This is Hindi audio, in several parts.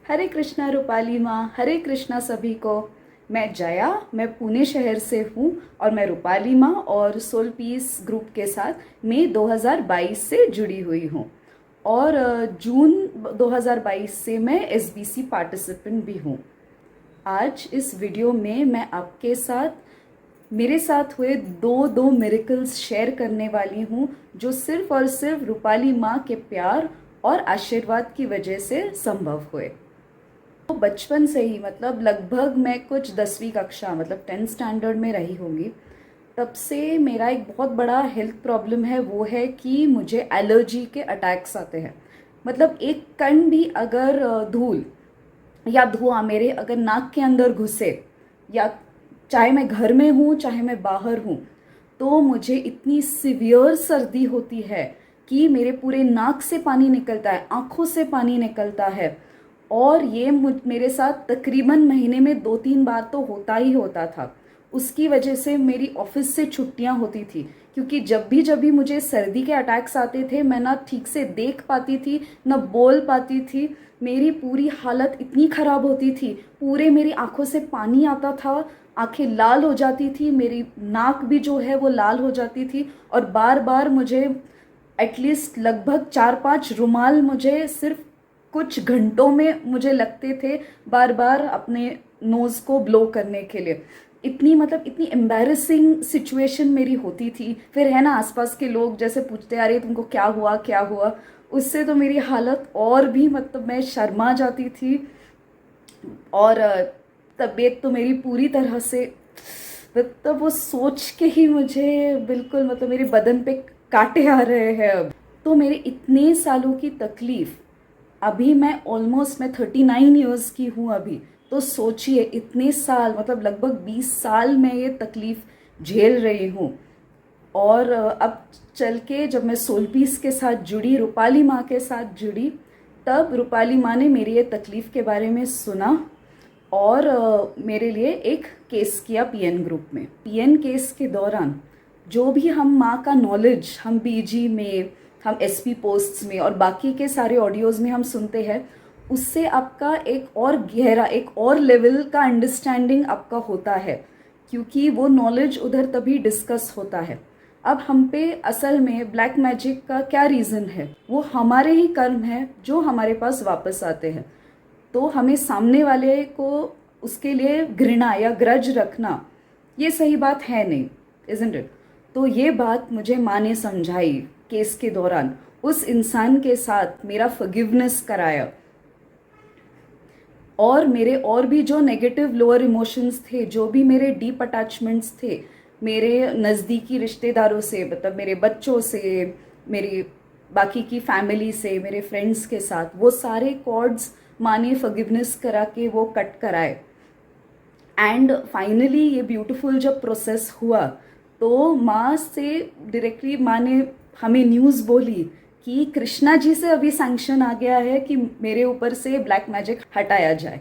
हरे कृष्णा रूपाली माँ, हरे कृष्णा सभी को। मैं जया, मैं पुणे शहर से हूँ और मैं रूपाली माँ और सोल पीस ग्रुप के साथ मई 2022 से जुड़ी हुई हूँ और जून 2022 से मैं एसबीसी पार्टिसिपेंट भी हूँ। आज इस वीडियो में मैं आपके साथ मेरे साथ हुए दो मिरेकल्स शेयर करने वाली हूँ जो सिर्फ और सिर्फ रूपाली माँ के प्यार और आशीर्वाद की वजह से संभव हुए। तो बचपन से ही मतलब लगभग मैं कुछ 10वीं कक्षा मतलब 10th स्टैंडर्ड में रही होंगी, तब से मेरा एक बहुत बड़ा हेल्थ प्रॉब्लम है। वो है कि मुझे एलर्जी के अटैक्स आते हैं। मतलब एक कण भी अगर धूल या धुआं मेरे अगर नाक के अंदर घुसे, या चाहे मैं घर में हूँ चाहे मैं बाहर हूँ, तो मुझे इतनी सिवियर सर्दी होती है कि मेरे पूरे नाक से पानी निकलता है, आँखों से पानी निकलता है। और ये मेरे साथ तकरीबन महीने में 2-3 बार तो होता ही होता था। उसकी वजह से मेरी ऑफिस से छुट्टियां होती थी, क्योंकि जब भी मुझे सर्दी के अटैक्स आते थे, मैं ना ठीक से देख पाती थी ना बोल पाती थी। मेरी पूरी हालत इतनी ख़राब होती थी, पूरे मेरी आंखों से पानी आता था, आंखें लाल हो जाती थी, मेरी नाक भी जो है वो लाल हो जाती थी। और बार बार मुझे एटलीस्ट लगभग 4-5 रुमाल मुझे सिर्फ कुछ घंटों में मुझे लगते थे बार बार अपने नोज़ को ब्लो करने के लिए। इतनी मतलब इतनी एम्बैरेसिंग सिचुएशन मेरी होती थी। फिर है ना, आसपास के लोग जैसे पूछते, अरे तुमको क्या हुआ क्या हुआ। उससे तो मेरी हालत और भी मतलब मैं शर्मा जाती थी। और तबीयत तो मेरी पूरी तरह से, मतलब वो सोच के ही मुझे बिल्कुल मतलब मेरे बदन पे कांटे आ रहे हैं अब। तो मेरे इतने सालों की तकलीफ, अभी मैं ऑलमोस्ट मैं 39 ईयर्स की हूँ अभी। तो सोचिए इतने साल मतलब लगभग 20 साल मैं ये तकलीफ झेल रही हूँ। और अब चल के जब मैं सोलपीस के साथ जुड़ी, रूपाली माँ के साथ जुड़ी, तब रूपाली माँ ने मेरी ये तकलीफ़ के बारे में सुना और मेरे लिए एक केस किया पीएन ग्रुप में। पीएन केस के दौरान जो भी हम माँ का नॉलेज हम बीजी में, हम एसपी पोस्ट्स में और बाकी के सारे ऑडियोज़ में हम सुनते हैं, उससे आपका एक और गहरा, एक और लेवल का अंडरस्टैंडिंग आपका होता है, क्योंकि वो नॉलेज उधर तभी डिस्कस होता है। अब हम पे असल में ब्लैक मैजिक का क्या रीज़न है, वो हमारे ही कर्म है जो हमारे पास वापस आते हैं। तो हमें सामने वाले को उसके लिए घृणा या ग्रज रखना, ये सही बात है नहीं, इजंट इट। तो ये बात मुझे माँ ने समझाई केस के दौरान। उस इंसान के साथ मेरा फॉरगिवनेस कराया और मेरे और भी जो नेगेटिव लोअर इमोशंस थे, जो भी मेरे डीप अटैचमेंट्स थे मेरे नज़दीकी रिश्तेदारों से, मतलब मेरे बच्चों से, मेरी बाकी की फैमिली से, मेरे फ्रेंड्स के साथ, वो सारे कॉर्ड्स माँ ने फॉरगिवनेस करा के वो कट कराए। एंड फाइनली ये ब्यूटीफुल जब प्रोसेस हुआ, तो माँ से डायरेक्टली माँ ने हमें न्यूज़ बोली कि कृष्णा जी से अभी सैंक्शन आ गया है कि मेरे ऊपर से ब्लैक मैजिक हटाया जाए।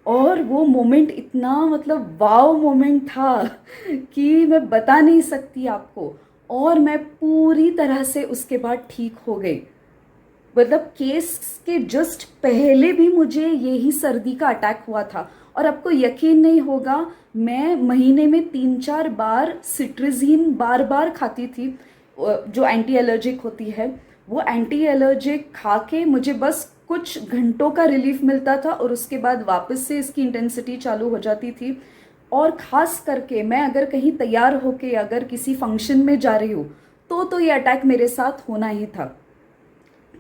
और वो मोमेंट इतना मतलब वाव मोमेंट था कि मैं बता नहीं सकती आपको। और मैं पूरी तरह से उसके बाद ठीक हो गई। मतलब केस के जस्ट पहले भी मुझे यही सर्दी का अटैक हुआ था, और आपको यकीन नहीं होगा, मैं महीने में 3-4 बार सिट्रिजीन बार बार खाती थी, जो एंटी एलर्जिक होती है। वो एंटी एलर्जिक खा के मुझे बस कुछ घंटों का रिलीफ मिलता था और उसके बाद वापस से इसकी इंटेंसिटी चालू हो जाती थी। और ख़ास करके मैं अगर कहीं तैयार होके अगर किसी फंक्शन में जा रही हूँ, तो ये अटैक मेरे साथ होना ही था।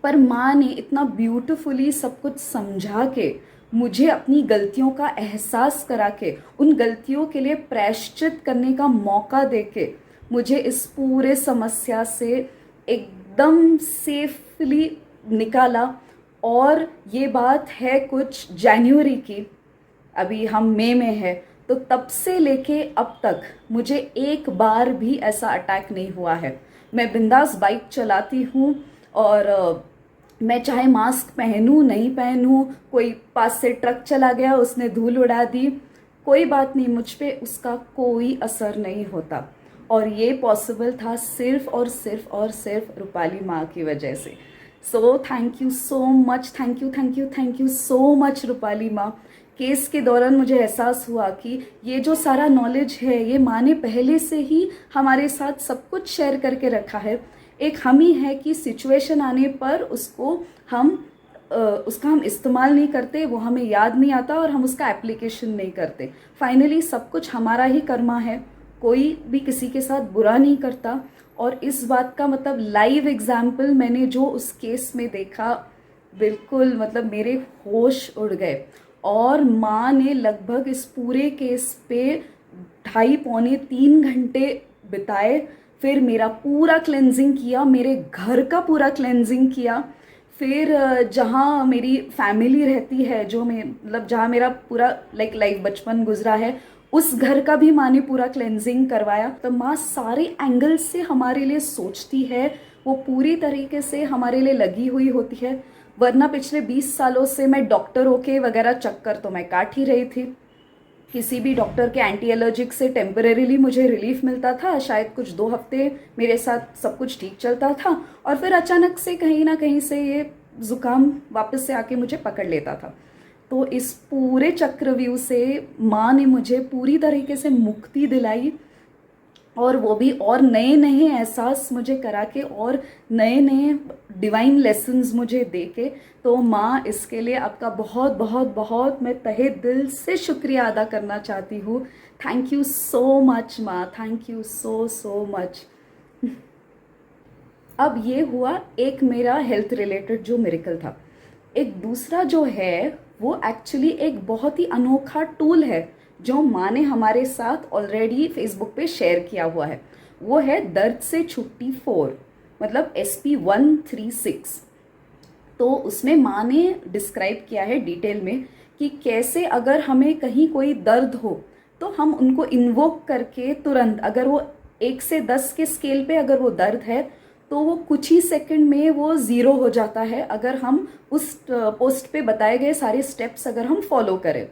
पर माँ ने इतना ब्यूटीफुली सब कुछ समझा के, मुझे अपनी गलतियों का एहसास करा के, उन गलतियों के लिए प्रायश्चित करने का मौका दे के मुझे इस पूरे समस्या से एकदम सेफली निकाला। और ये बात है कुछ जनवरी की, अभी हम मई में है, तो तब से लेके अब तक मुझे एक बार भी ऐसा अटैक नहीं हुआ है। मैं बिंदास बाइक चलाती हूँ और मैं चाहे मास्क पहनूँ नहीं पहनूँ, कोई पास से ट्रक चला गया उसने धूल उड़ा दी, कोई बात नहीं, मुझ पे उसका कोई असर नहीं होता। और ये पॉसिबल था सिर्फ और सिर्फ और सिर्फ रूपाली माँ की वजह से। So thank you so much, thank you thank you thank you so much Rupali माँ। केस के दौरान मुझे एहसास हुआ कि ये जो सारा नॉलेज है ये माँ ने पहले से ही हमारे साथ सब कुछ शेयर करके रखा है। एक हम ही है कि सिचुएशन आने पर उसका हम इस्तेमाल नहीं करते, वो हमें याद नहीं आता और हम उसका एप्लीकेशन नहीं करते। फाइनली सब कुछ हमारा ही कर्मा है, कोई भी किसी के साथ बुरा नहीं करता। और इस बात का मतलब लाइव एग्जाम्पल मैंने जो उस केस में देखा, बिल्कुल मतलब मेरे होश उड़ गए। और माँ ने लगभग इस पूरे केस पे 2.5 पौने 3 घंटे बिताए। फिर मेरा पूरा क्लेंजिंग किया, मेरे घर का पूरा क्लेंजिंग किया। फिर जहाँ मेरी फैमिली रहती है, जो मैं मतलब जहाँ मेरा पूरा लाइफ बचपन गुजरा है, उस घर का भी माँ ने पूरा क्लेंजिंग करवाया। तो माँ सारे एंगल से हमारे लिए सोचती है, वो पूरी तरीके से हमारे लिए लगी हुई होती है। वरना पिछले 20 सालों से मैं डॉक्टर होके वगैरह चक्कर तो मैं काट ही रही थी। किसी भी डॉक्टर के एंटी एलर्जिक से टेम्परेरीली मुझे रिलीफ मिलता था, शायद कुछ 2 हफ्ते मेरे साथ सब कुछ ठीक चलता था, और फिर अचानक से कहीं ना कहीं से ये जुकाम वापस से आके मुझे पकड़ लेता था। तो इस पूरे चक्रव्यूह से माँ ने मुझे पूरी तरीके से मुक्ति दिलाई, और वो भी और नए नए एहसास मुझे करा के और नए नए डिवाइन लेसन्स मुझे दे के। तो माँ, इसके लिए आपका बहुत बहुत बहुत मैं तहे दिल से शुक्रिया अदा करना चाहती हूँ। थैंक यू सो मच माँ, thank you so so much. अब ये हुआ एक मेरा हेल्थ रिलेटेड जो मिरेकल था। एक दूसरा जो है वो एक्चुअली एक बहुत ही अनोखा टूल है जो माँ ने हमारे साथ ऑलरेडी फेसबुक पे शेयर किया हुआ है। वो है दर्द से छुट्टी 4, मतलब SP136। तो उसमें माँ ने डिस्क्राइब किया है डिटेल में कि कैसे अगर हमें कहीं कोई दर्द हो तो हम उनको इन्वोक करके तुरंत, अगर वो 1 से 10 के स्केल पे अगर वो दर्द है तो वो कुछ ही सेकंड में वो 0 हो जाता है, अगर हम उस पोस्ट पे बताए गए सारे स्टेप्स अगर हम फॉलो करें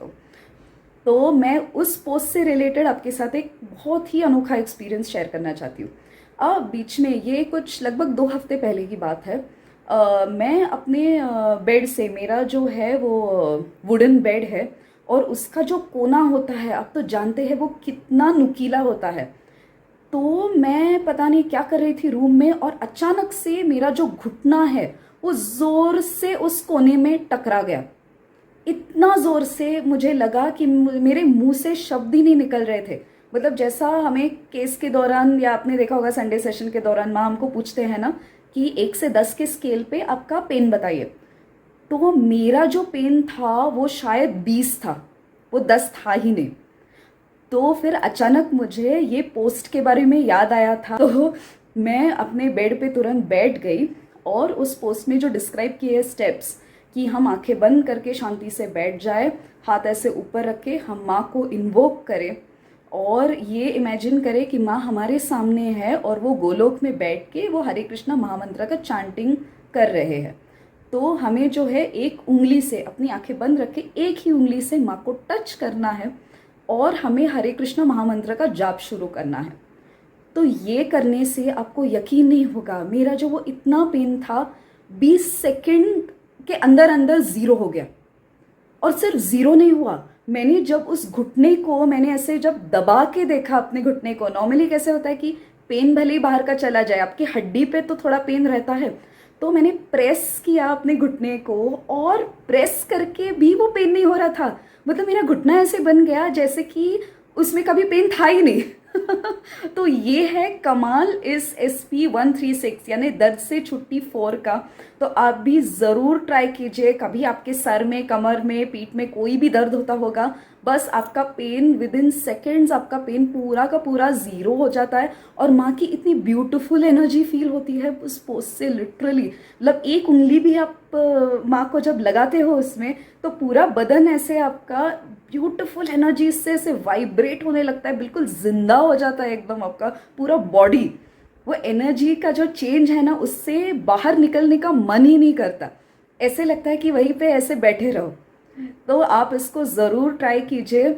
तो मैं उस पोस्ट से रिलेटेड आपके साथ एक बहुत ही अनोखा एक्सपीरियंस शेयर करना चाहती हूँ। अब बीच में ये कुछ लगभग 2 हफ्ते पहले की बात है। मैं अपने बेड से, मेरा जो है वो वुडन बेड है और उसका जो कोना होता है आप तो जानते हैं वो कितना नुकीला होता है। तो मैं पता नहीं क्या कर रही थी रूम में, और अचानक से मेरा जो घुटना है वो जोर से उस कोने में टकरा गया। इतना जोर से मुझे लगा कि मेरे मुंह से शब्द ही नहीं निकल रहे थे। मतलब जैसा हमें केस के दौरान, या आपने देखा होगा संडे सेशन के दौरान, माँ हमको पूछते हैं ना कि 1 से 10 के स्केल पे आपका पेन बताइए, तो मेरा जो पेन था वो शायद 20 था, वो 10 था ही नहीं। तो फिर अचानक मुझे ये पोस्ट के बारे में याद आया था, तो मैं अपने बेड पे तुरंत बैठ गई और उस पोस्ट में जो डिस्क्राइब किए स्टेप्स कि हम आंखें बंद करके शांति से बैठ जाए, हाथ ऐसे ऊपर रख के हम माँ को इन्वोक करें और ये इमेजिन करें कि माँ हमारे सामने है और वो गोलोक में बैठ के वो हरे कृष्णा महामंत्र का चांटिंग कर रहे हैं। तो हमें जो है एक उंगली से, अपनी आंखें बंद रख के एक ही उंगली से माँ को टच करना है और हमें हरे कृष्णा महामंत्र का जाप शुरू करना है। तो ये करने से आपको यकीन नहीं होगा, मेरा जो वो इतना पेन था 20 सेकंड के अंदर अंदर 0 हो गया। और सिर्फ 0 नहीं हुआ, मैंने जब उस घुटने को, मैंने ऐसे जब दबा के देखा अपने घुटने को, नॉर्मली कैसे होता है कि पेन भले ही बाहर का चला जाए, आपकी हड्डी पे तो थोड़ा पेन रहता है, तो मैंने प्रेस किया अपने घुटने को और प्रेस करके भी वो पेन नहीं हो रहा था। मतलब मेरा घुटना ऐसे बन गया जैसे कि उसमें कभी पेन था ही नहीं। तो ये है कमाल इस SP136 यानी दर्द से छुट्टी 4 का। तो आप भी ज़रूर ट्राई कीजिए। कभी आपके सर में, कमर में, पीठ में कोई भी दर्द होता होगा, बस आपका पेन विदिन सेकेंड्स, आपका पेन पूरा का पूरा 0 हो जाता है और माँ की इतनी ब्यूटीफुल एनर्जी फील होती है उस पोस्ट से। लिटरली मतलब एक उंगली भी आप माँ को जब लगाते हो उसमें, तो पूरा बदन ऐसे आपका ब्यूटीफुल एनर्जी से ऐसे वाइब्रेट होने लगता है, बिल्कुल जिंदा हो जाता है एकदम आपका पूरा बॉडी। वो एनर्जी का जो चेंज है ना, उससे बाहर निकलने का मन ही नहीं करता, ऐसे लगता है कि वहीं पे ऐसे बैठे रहो। तो आप इसको ज़रूर ट्राई कीजिए।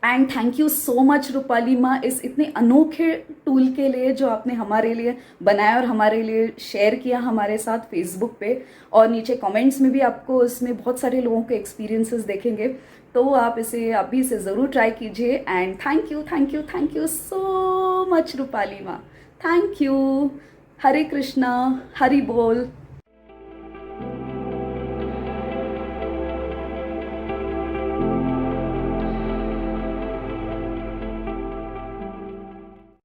And thank you so much Rupali माँ इस इतने अनोखे टूल के लिए जो आपने हमारे लिए बनाया और हमारे लिए शेयर किया हमारे साथ फेसबुक पे। और नीचे कमेंट्स में भी आपको इसमें बहुत सारे लोगों के एक्सपीरियंसेस देखेंगे, तो आप अभी इसे ज़रूर ट्राई कीजिए। And thank you so much Rupali माँ, थैंक यू। हरे कृष्णा, हरि बोल।